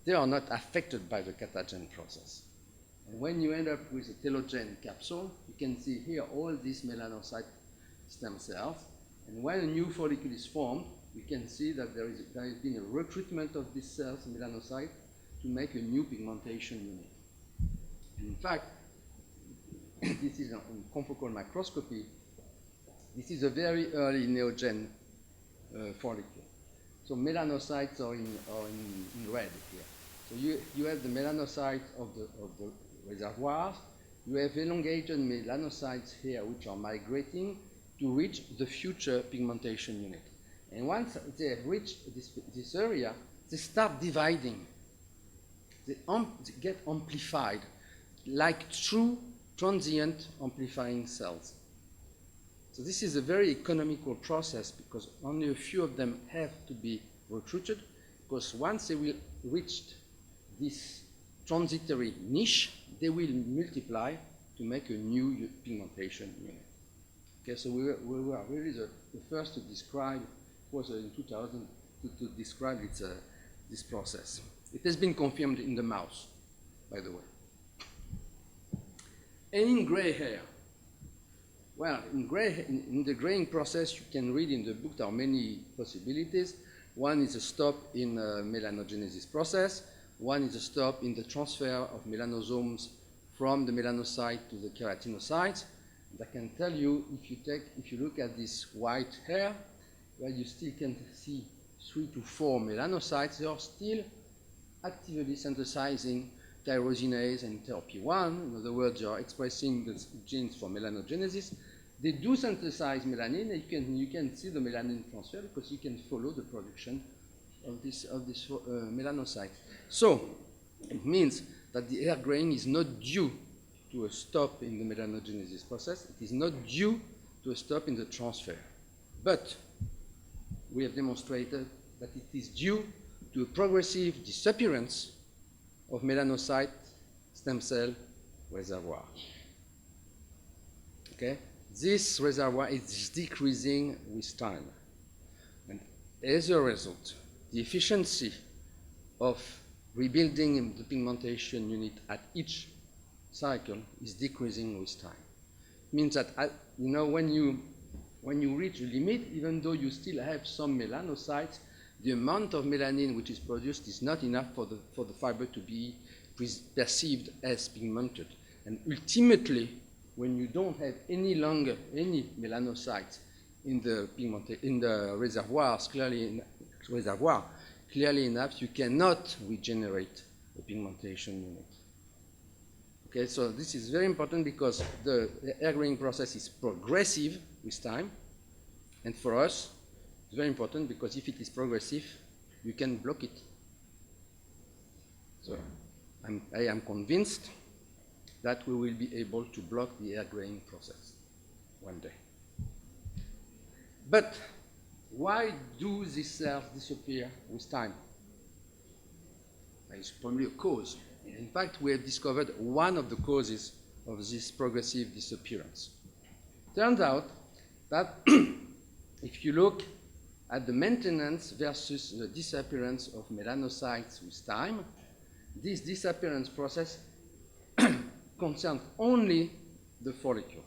They are not affected by the catagen process. And when you end up with a telogen capsule, you can see here all these melanocyte stem cells. And when a new follicle is formed, we can see that there has been a recruitment of these cells, melanocyte, to make a new pigmentation unit. And in fact, this is on confocal microscopy. This is a very early neogen follicle. So melanocytes are in red here. So you have the melanocytes of the reservoirs. You have elongated melanocytes here which are migrating to reach the future pigmentation unit. And once they have reached this area, they start dividing. They get amplified like true transient amplifying cells. So this is a very economical process because only a few of them have to be recruited, because once they will reach this transitory niche, they will multiply to make a new pigmentation unit. Okay, so we were really the first to describe, it was in 2000, to describe this process. It has been confirmed in the mouse, by the way. And in gray hair, well, in the graying process, you can read in the book there are many possibilities. One is a stop in melanogenesis process. One is a stop in the transfer of melanosomes from the melanocyte to the keratinocytes. And I can tell you, if you look at this white hair, where you still can see 3 to 4 melanocytes, they are still actively synthesizing tyrosinase and TRP1. In other words, they are expressing the genes for melanogenesis. They do synthesize melanin, and you can see the melanin transfer because you can follow the production of this melanocyte. So it means that the hair graying is not due to a stop in the melanogenesis process. It is not due to a stop in the transfer. But we have demonstrated that it is due to a progressive disappearance of melanocyte stem cell reservoir. Okay? This reservoir is decreasing with time. And as a result, the efficiency of rebuilding the pigmentation unit at each cycle is decreasing with time. It means that when you reach a limit, even though you still have some melanocytes, the amount of melanin which is produced is not enough for the fiber to be perceived as pigmented. And ultimately, when you don't have any longer any melanocytes in the reservoirs, clearly enough, you cannot regenerate a pigmentation unit. Okay, so this is very important because the hair graying process is progressive with time, and for us, it's very important because if it is progressive, you can block it. So I am convinced that we will be able to block the hair graying process one day. But why do these cells disappear with time? There is probably a cause. In fact, we have discovered one of the causes of this progressive disappearance. Turns out that if you look at the maintenance versus the disappearance of melanocytes with time, this disappearance process concerns only the follicle.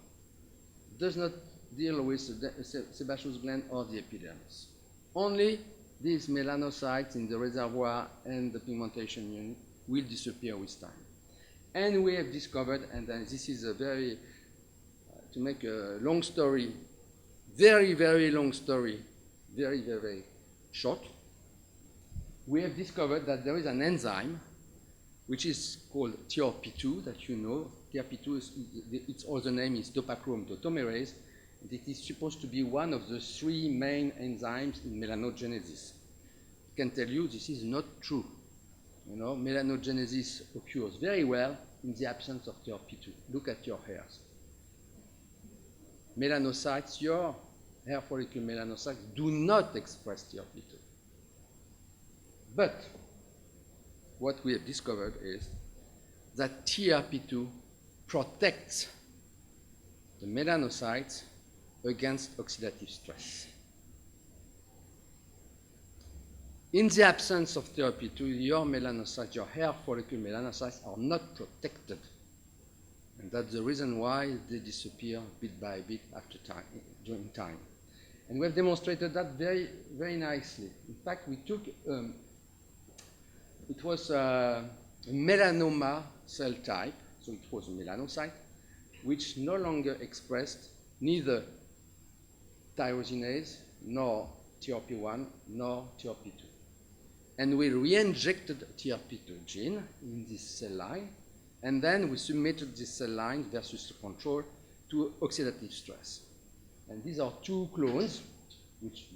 It does not deal with the sebaceous gland or the epidermis. Only these melanocytes in the reservoir and the pigmentation unit will disappear with time. And we have discovered, and this is a very, to make a long story, very, very long story, very, very short, we have discovered that there is an enzyme which is called TRP2, that you know. TRP2, its other name is dopachrome tautomerase, and it is supposed to be one of the 3 main enzymes in melanogenesis. I can tell you this is not true. Melanogenesis occurs very well in the absence of TRP2. Look at your hairs. Melanocytes, your hair follicle melanocytes, do not express TRP2. But what we have discovered is that TRP2 protects the melanocytes against oxidative stress. In the absence of TRP2, your melanocytes, your hair follicle melanocytes, are not protected. And that's the reason why they disappear bit by bit after time, during time. And we have demonstrated that very, very nicely. In fact, we took, it was a melanoma cell type, so it was a melanocyte, which no longer expressed neither tyrosinase, nor TRP1, nor TRP2. And we re-injected TRP2 gene in this cell line, and then we submitted this cell line versus the control to oxidative stress. And these are 2 clones which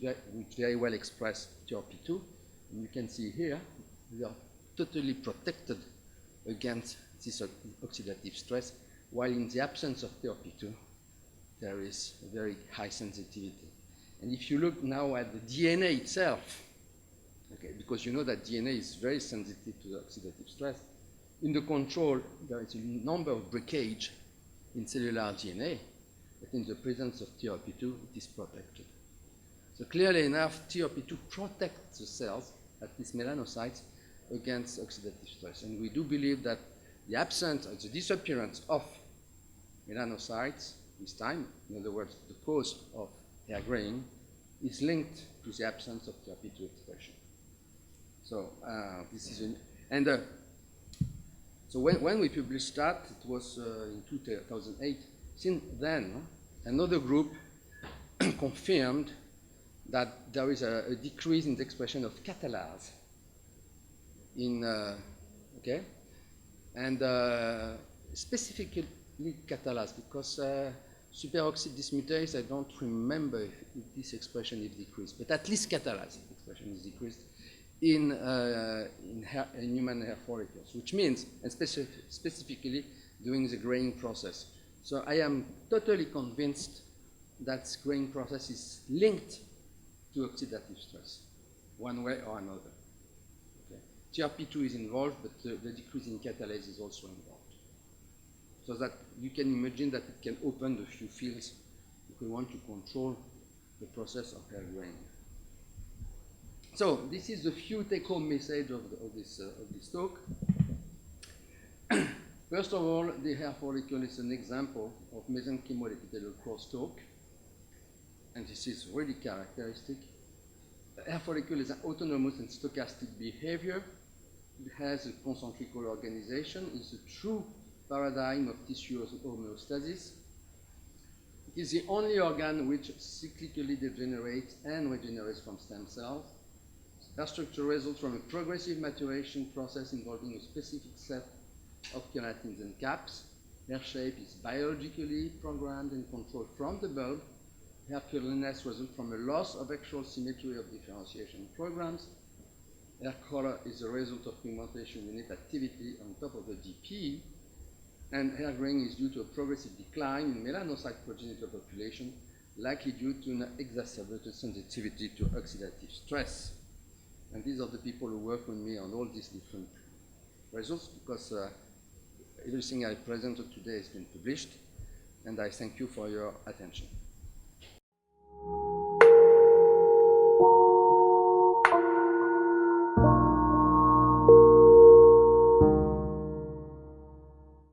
very well express TRP2. And you can see here, they are totally protected against this oxidative stress, while in the absence of TRP2, there is a very high sensitivity. And if you look now at the DNA itself, okay, because you know that DNA is very sensitive to the oxidative stress, in the control there is a number of breakage in cellular DNA, but in the presence of TRP2 it is protected. So clearly enough, TRP2 protects the cells, at least melanocytes, against oxidative stress. And we do believe that the absence or the disappearance of melanocytes with time, in other words, the cause of hair graying, is linked to the absence of TRP2 expression. So this is so when we published that, it was in 2008. Since then, another group confirmed that there is a decrease in the expression of catalase in okay, and specifically catalase, because superoxide dismutase, I don't remember if this expression is decreased, but at least catalase expression is decreased in human hair follicles, which means, and specifically during the graying process. So I am totally convinced that this graying process is linked to oxidative stress, one way or another. Okay. TRP2 is involved, but the decrease in catalase is also involved. So that you can imagine that it can open the few fields if we want to control the process of hair graying. So this is the few take-home message of this talk. First of all, the hair follicle is an example of mesenchymal epithelial crosstalk, and this is really characteristic. The hair follicle is an autonomous and stochastic behavior. It has a concentrical organization. It's a true paradigm of tissue homeostasis. It is the only organ which cyclically degenerates and regenerates from stem cells. Hair structure results from a progressive maturation process involving a specific set of keratins and caps. Hair shape is biologically programmed and controlled from the bulb. Hair curliness results from a loss of actual symmetry of differentiation programs. Hair color is a result of pigmentation unit activity on top of the DP. And hair graying is due to a progressive decline in melanocyte progenitor population, likely due to an exacerbated sensitivity to oxidative stress. And these are the people who work with me on all these different results, because everything I presented today has been published, and I thank you for your attention.